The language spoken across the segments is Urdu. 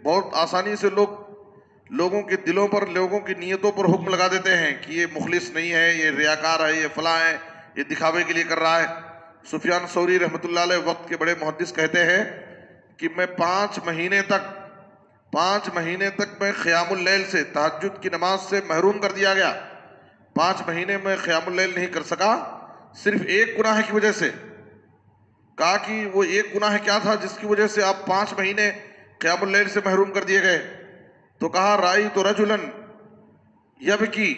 بہت آسانی سے لوگوں کے دلوں پر، لوگوں کی نیتوں پر حکم لگا دیتے ہیں کہ یہ مخلص نہیں ہے، یہ ریاکار ہے، یہ فلاں ہے، یہ دکھاوے کے لیے کر رہا ہے۔ سفیان ثوری رحمۃ اللہ علیہ وقت کے بڑے محدث کہتے ہیں کہ میں 5 مہینے تک میں قیام اللیل سے، تہجد کی نماز سے محروم کر دیا گیا۔ 5 مہینے میں قیام اللیل نہیں کر سکا، صرف ایک گناہ کی وجہ سے۔ کہا کہ وہ ایک گناہ کیا تھا جس کی وجہ سے آپ 5 مہینے قیام اللیل سے محروم کر دیے گئے؟ تو کہا رأیت رجلا یبکی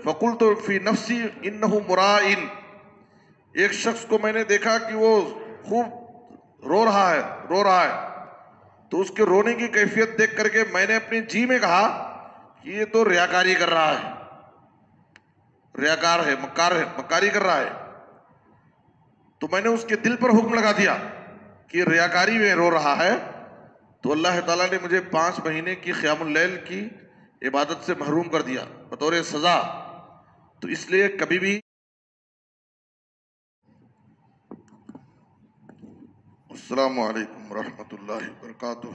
فقلت فی نفسی انہ مرائن، ایک شخص کو میں نے دیکھا کہ وہ خوب رو رہا ہے، تو اس کے رونے کی کیفیت دیکھ کر کے میں نے اپنی جی میں کہا کہ یہ تو ریاکاری کر رہا ہے، ریاکار ہے، مکاری کر رہا ہے۔ تو میں نے اس کے دل پر حکم لگا دیا کہ ریاکاری میں رو رہا ہے، تو اللہ تعالیٰ نے مجھے 5 مہینے کی قیام اللیل کی عبادت سے محروم کر دیا بطور سزا۔ تو اس لیے کبھی بھی السلام علیکم ورحمۃ اللہ وبرکاتہ۔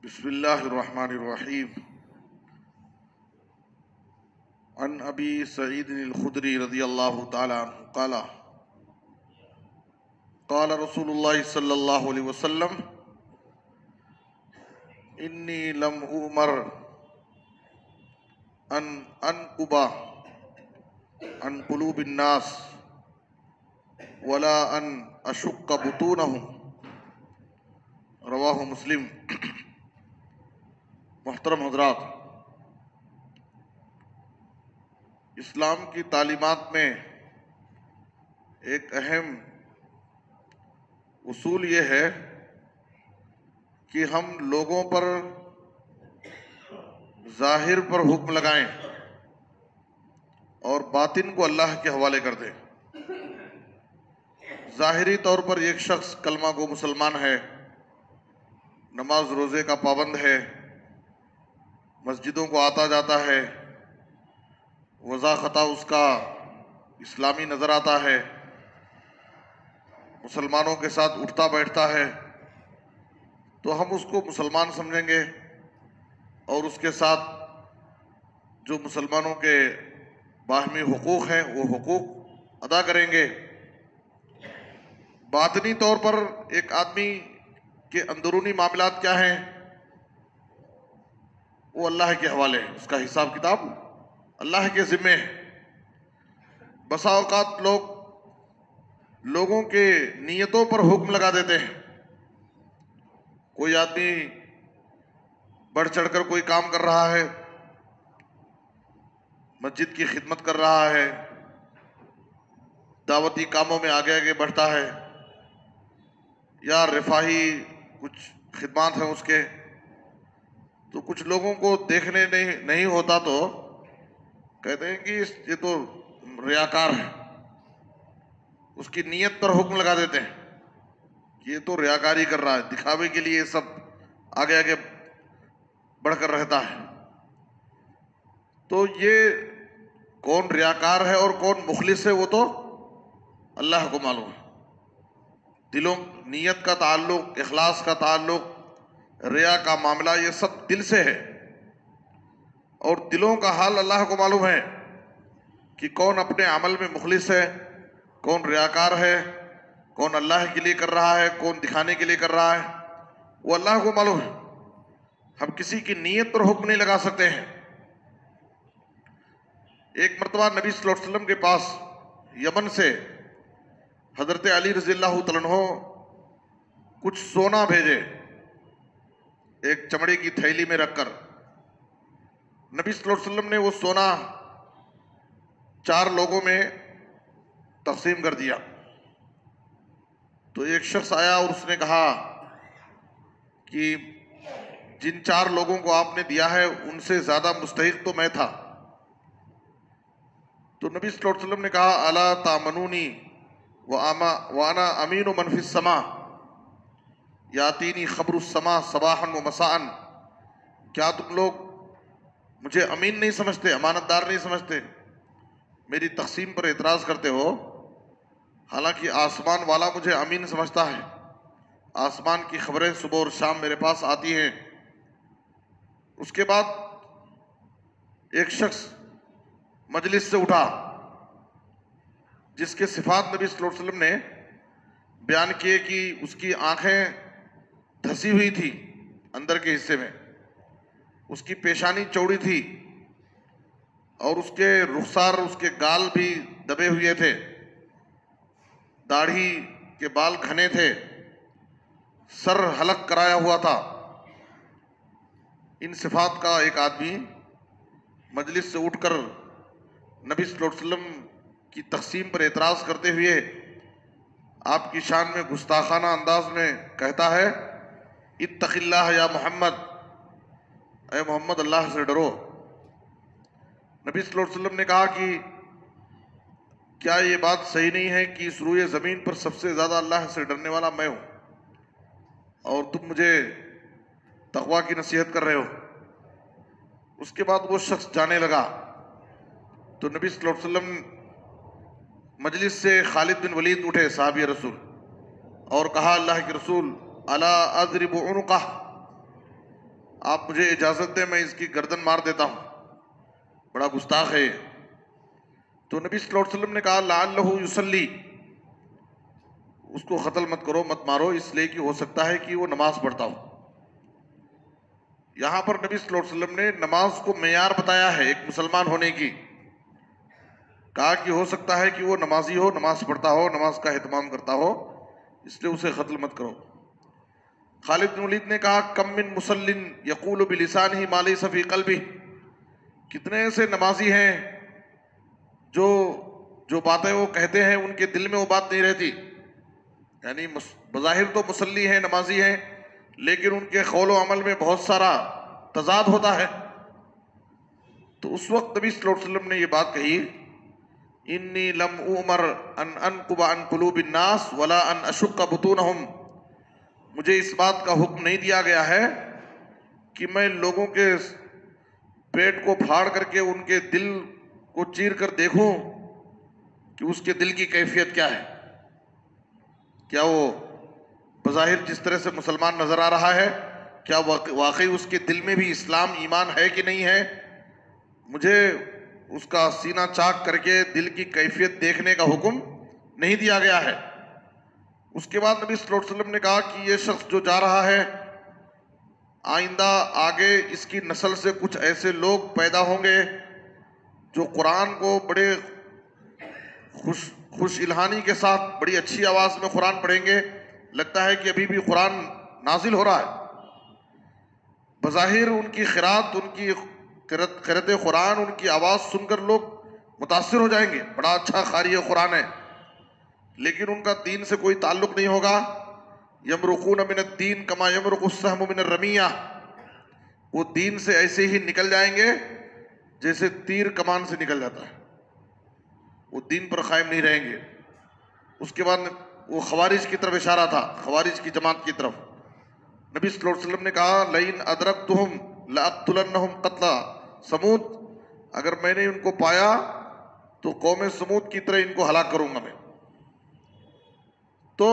بسم اللہ الرحمن الرحیم۔ عن ابی سعید الخدری رضی اللہ تعالی عنہ قال قال رسول اللہ صلی اللہ علیہ وسلم انی لم أؤمر ان انقب عن قلوب الناس ولا ان اشق بطونهم، رواہ مسلم۔ محترم حضرات، اسلام کی تعلیمات میں ایک اہم اصول یہ ہے کہ ہم لوگوں پر ظاہر پر حکم لگائیں اور باطن کو اللہ کے حوالے کر دیں۔ ظاہری طور پر ایک شخص کلمہ گو مسلمان ہے، نماز روزے کا پابند ہے، مسجدوں کو آتا جاتا ہے، وضع خطا اس کا اسلامی نظر آتا ہے، مسلمانوں کے ساتھ اٹھتا بیٹھتا ہے، تو ہم اس کو مسلمان سمجھیں گے اور اس کے ساتھ جو مسلمانوں کے باہمی حقوق ہیں وہ حقوق ادا کریں گے۔ باطنی طور پر ایک آدمی کے اندرونی معاملات کیا ہیں، وہ اللہ کے حوالے ہیں، اس کا حساب کتاب اللہ کے ذمے ہے۔ بسا اوقات لوگوں کے نیتوں پر حکم لگا دیتے ہیں۔ کوئی آدمی بڑھ چڑھ کر کوئی کام کر رہا ہے، مسجد کی خدمت کر رہا ہے، دعوتی کاموں میں آگے آگے بڑھتا ہے، یا رفاہی کچھ خدمات ہیں اس کے، تو کچھ لوگوں کو دیکھنے نہیں ہوتا تو کہتے ہیں کہ یہ تو ریاکار ہے، اس کی نیت پر حکم لگا دیتے ہیں کہ یہ تو ریاکاری کر رہا ہے، دکھاوے کے لیے سب آگے آگے بڑھ کر رہتا ہے۔ تو یہ کون ریاکار ہے اور کون مخلص ہے وہ تو اللہ کو معلوم ہے۔ نیت کا تعلق، اخلاص کا تعلق، ریا کا معاملہ، یہ سب دل سے ہے، اور دلوں کا حال اللہ کو معلوم ہے کہ کون اپنے عمل میں مخلص ہے، کون ریاکار ہے، کون اللہ کے لیے کر رہا ہے، کون دکھانے کے لیے کر رہا ہے، وہ اللہ کو معلوم ہے۔ ہم کسی کی نیت پر حکم نہیں لگا سکتے ہیں۔ ایک مرتبہ نبی صلی اللہ علیہ وسلم کے پاس یمن سے حضرت علی رضی اللہ تعالیٰ عنہ کچھ سونا بھیجے، ایک چمڑے کی تھیلی میں رکھ کر۔ نبی صلی اللہ علیہ وسلم نے وہ سونا 4 لوگوں میں تقسیم کر دیا۔ تو ایک شخص آیا اور اس نے کہا کہ جن 4 لوگوں کو آپ نے دیا ہے ان سے زیادہ مستحق تو میں تھا۔ تو نبی صلی اللہ علیہ وسلم نے کہا الا تامنونی وانا امین من فی السماء یاتینی خبر السماء صباحا و مساء، کیا تم لوگ مجھے امین نہیں سمجھتے، امانت دار نہیں سمجھتے، میری تقسیم پر اعتراض کرتے ہو؟ حالانکہ آسمان والا مجھے امین سمجھتا ہے، آسمان کی خبریں صبح اور شام میرے پاس آتی ہیں۔ اس کے بعد ایک شخص مجلس سے اٹھا جس کے صفات نبی صلی اللہ علیہ وسلم نے بیان کیے کہ اس کی آنکھیں دھسی ہوئی تھی اندر کے حصے میں، اس کی پیشانی چوڑی تھی اور اس کے رخسار، اس کے گال بھی دبے ہوئے تھے، داڑھی کے بال گھنے تھے، سر حلق کرایا ہوا تھا۔ ان صفات کا ایک آدمی مجلس سے اٹھ کر نبی صلی اللہ علیہ وسلم کی تقسیم پر اعتراض کرتے ہوئے آپ کی شان میں گستاخانہ انداز میں کہتا ہے، اتق اللہ یا محمد، اے محمد اللہ سے ڈرو۔ نبی صلی اللہ علیہ وسلم نے کہا کہ کیا یہ بات صحیح نہیں ہے کہ اس روئے زمین پر سب سے زیادہ اللہ سے ڈرنے والا میں ہوں اور تم مجھے تقویٰ کی نصیحت کر رہے ہو؟ اس کے بعد وہ شخص جانے لگا تو نبی صلی اللہ علیہ وسلم مجلس سے خالد بن ولید اٹھے، صحابی رسول، اور کہا، اللہ کے رسول، الا اضرب عنقہ، آپ مجھے اجازت دیں میں اس کی گردن مار دیتا ہوں، بڑا گستاخ ہے یہ۔ تو نبی صلی اللہ علیہ وسلم نے کہا، لعلہ یصلی، اس کو قتل مت کرو، مت مارو، اس لیے کہ ہو سکتا ہے کہ وہ نماز پڑھتا ہو۔ یہاں پر نبی صلی اللہ علیہ وسلم نے نماز کو معیار بتایا ہے ایک مسلمان ہونے کی، کہا کہ ہو سکتا ہے کہ وہ نمازی ہو، نماز پڑھتا ہو، نماز کا اہتمام کرتا ہو، اس لیے اسے قتل مت کرو۔ خالد بن ولید نے کہا، کم من مسلٍ یقول بلسانہ ما لیس فی قلبہ، کتنے ایسے نمازی ہیں جو باتیں وہ کہتے ہیں ان کے دل میں وہ بات نہیں رہتی، یعنی بظاہر تو مسلی ہیں، نمازی ہیں، لیکن ان کے قول و عمل میں بہت سارا تضاد ہوتا ہے۔ تو اس وقت نبی صلی اللہ علیہ وسلم نے یہ بات کہی، انی لم اؤمر ان انقب عن قلوب الناس ولا ان اشق بطونہم، مجھے اس بات کا حکم نہیں دیا گیا ہے کہ میں لوگوں کے پیٹ کو پھاڑ کر کے ان کے دل کو چیر کر دیکھوں کہ اس کے دل کی کیفیت کیا ہے، کیا وہ بظاہر جس طرح سے مسلمان نظر آ رہا ہے کیا واقعی اس کے دل میں بھی اسلام ایمان ہے کہ نہیں ہے۔ مجھے اس کا سینہ چاک کر کے دل کی کیفیت دیکھنے کا حکم نہیں دیا گیا ہے۔ اس کے بعد نبی صلی اللہ علیہ وسلم نے کہا کہ یہ شخص جو جا رہا ہے، آئندہ آگے اس کی نسل سے کچھ ایسے لوگ پیدا ہوں گے جو قرآن کو بڑے خوش الہانی کے ساتھ بڑی اچھی آواز میں قرآن پڑھیں گے، لگتا ہے کہ ابھی بھی قرآن نازل ہو رہا ہے۔ بظاہر ان کی قرات، ان کی قرات قرآن، ان کی آواز سن کر لوگ متاثر ہو جائیں گے، بڑا اچھا قاری قرآن ہے، لیکن ان کا دین سے کوئی تعلق نہیں ہوگا۔ یمرقون من الدین کما یمرق السہم من الرمیہ، وہ دین سے ایسے ہی نکل جائیں گے جیسے تیر کمان سے نکل جاتا ہے، وہ دین پر قائم نہیں رہیں گے۔ اس کے بعد وہ خوارج کی طرف اشارہ تھا، خوارج کی جماعت کی طرف۔ نبی صلی اللہ علیہ وسلم نے کہا، لئن ادرکتہم لأقتلنہم قتل سمود، اگر میں نے ان کو پایا تو قوم سمود کی طرح ان کو ہلاک کروں گا میں۔ تو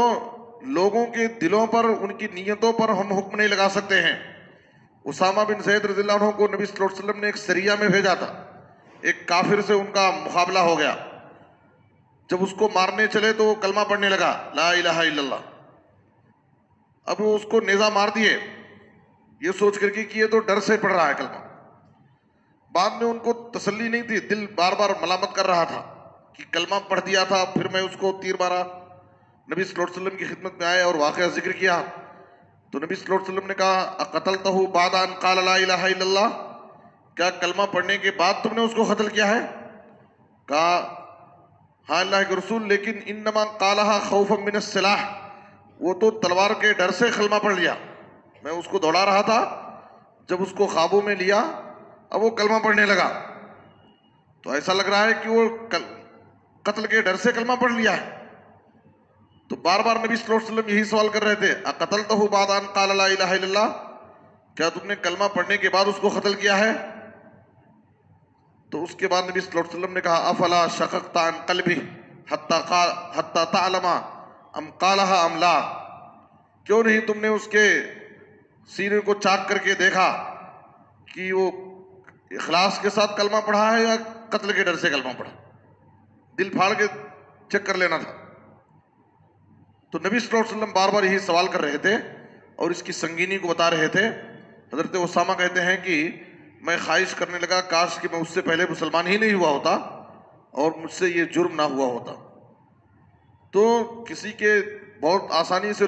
لوگوں کے دلوں پر، ان کی نیتوں پر ہم حکم نہیں لگا سکتے ہیں۔ اسامہ بن زید رضی اللہ عنہ کو نبی صلی اللہ علیہ وسلم نے ایک سریہ میں بھیجا تھا، ایک کافر سے ان کا مقابلہ ہو گیا، جب اس کو مارنے چلے تو وہ کلمہ پڑھنے لگا، لا الہ الا اللہ۔ اب وہ اس کو نیزہ مار دیے، یہ سوچ کر کہ یہ تو ڈر سے پڑھ رہا ہے کلمہ۔ بعد میں ان کو تسلی نہیں تھی، دل بار بار ملامت کر رہا تھا کہ کلمہ پڑھ دیا تھا پھر میں اس کو تیر مارا۔ نبی صلی اللہ علیہ وسلم کی خدمت میں آئے اور واقعہ ذکر کیا تو نبی صلی اللہ علیہ وسلم نے کہا، اقتلتہ بعد ان قال لا الہ الا اللہ، کیا کلمہ پڑھنے کے بعد تم نے اس کو قتل کیا ہے؟ کہا، ہاں اللہ کے رسول، لیکن انما قالہا خوفا من السلاح، وہ تو تلوار کے ڈر سے کلمہ پڑھ لیا، میں اس کو دوڑا رہا تھا، جب اس کو قابو میں لیا اب وہ کلمہ پڑھنے لگا، تو ایسا لگ رہا ہے کہ وہ قتل کے ڈر سے کلمہ پڑھ لیا ہے۔ تو بار بار نبی صلی اللہ علیہ وسلم یہی سوال کر رہے تھے، اقتلتہ بعد ان قال لا الہ الا اللہ، کیا تم نے کلمہ پڑھنے کے بعد اس کو قتل کیا ہے؟ تو اس کے بعد نبی صلی اللہ علیہ وسلم نے کہا، افلا شققت عن قلبہ حتی تعلم ام قالہا ام لا، کیوں نہیں تم نے اس کے سینے کو چاک کر کے دیکھا کہ وہ اخلاص کے ساتھ کلمہ پڑھا ہے یا قتل کے ڈر سے کلمہ پڑھا؟ دل پھاڑ کے چیک کر لینا تھا۔ تو نبی صلی اللہ علیہ وسلم بار بار یہی سوال کر رہے تھے اور اس کی سنگینی کو بتا رہے تھے۔ حضرت اسامہ کہتے ہیں کہ میں خواہش کرنے لگا کاش کہ میں اس سے پہلے مسلمان ہی نہیں ہوا ہوتا اور مجھ سے یہ جرم نہ ہوا ہوتا۔ تو کسی کے بہت آسانی سے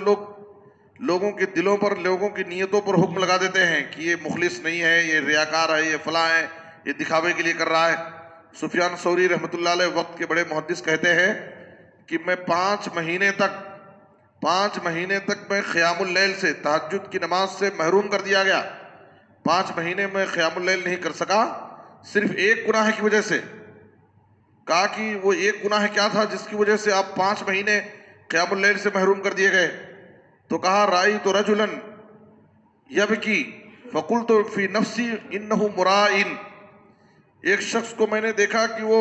لوگوں کے دلوں پر، لوگوں کی نیتوں پر حکم لگا دیتے ہیں کہ یہ مخلص نہیں ہے، یہ ریاکار ہے، یہ فلاں ہے، یہ دکھاوے کے لیے کر رہا ہے۔ سفیان ثوری رحمۃ اللہ علیہ وقت کے بڑے محدث کہتے ہیں کہ میں 5 مہینے تک میں قیام اللیل سے، تہجد کی نماز سے محروم کر دیا گیا۔ 5 مہینے میں قیام اللیل نہیں کر سکا، صرف ایک گناہ کی وجہ سے۔ کہا کہ وہ ایک گناہ کیا تھا جس کی وجہ سے آپ 5 مہینے قیام اللیل سے محروم کر دیے گئے؟ تو کہا رأیت رجلا یبکی فقلت فی نفسی انہ مرائن، ایک شخص کو میں نے دیکھا کہ وہ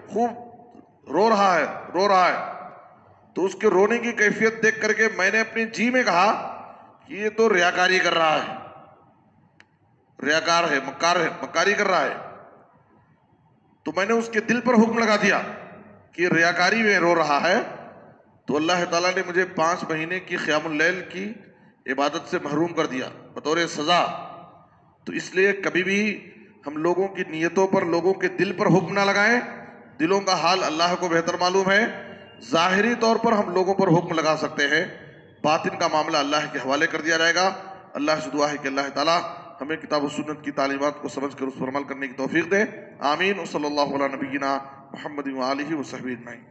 خوب رو رہا ہے، تو اس کے رونے کی کیفیت دیکھ کر کے میں نے اپنی جی میں کہا کہ یہ تو ریاکاری کر رہا ہے، ریاکار ہے، مکاری کر رہا ہے۔ تو میں نے اس کے دل پر حکم لگا دیا کہ ریاکاری میں رو رہا ہے، تو اللہ تعالیٰ نے مجھے 5 مہینے کی قیام اللیل کی عبادت سے محروم کر دیا بطور سزا۔ تو اس لیے کبھی بھی ہم لوگوں کی نیتوں پر، لوگوں کے دل پر حکم نہ لگائیں۔ دلوں کا حال اللہ کو بہتر معلوم ہے۔ ظاہری طور پر ہم لوگوں پر حکم لگا سکتے ہیں، باطن کا معاملہ اللہ کے حوالے کر دیا جائے گا۔ اللہ سے دعا ہے کہ اللہ تعالیٰ ہمیں کتاب و سنت کی تعلیمات کو سمجھ کر اس پر عمل کرنے کی توفیق دے۔ آمین۔ صلی اللہ علیہ نبینا محمد و آلہ و صحبہ اجمعین۔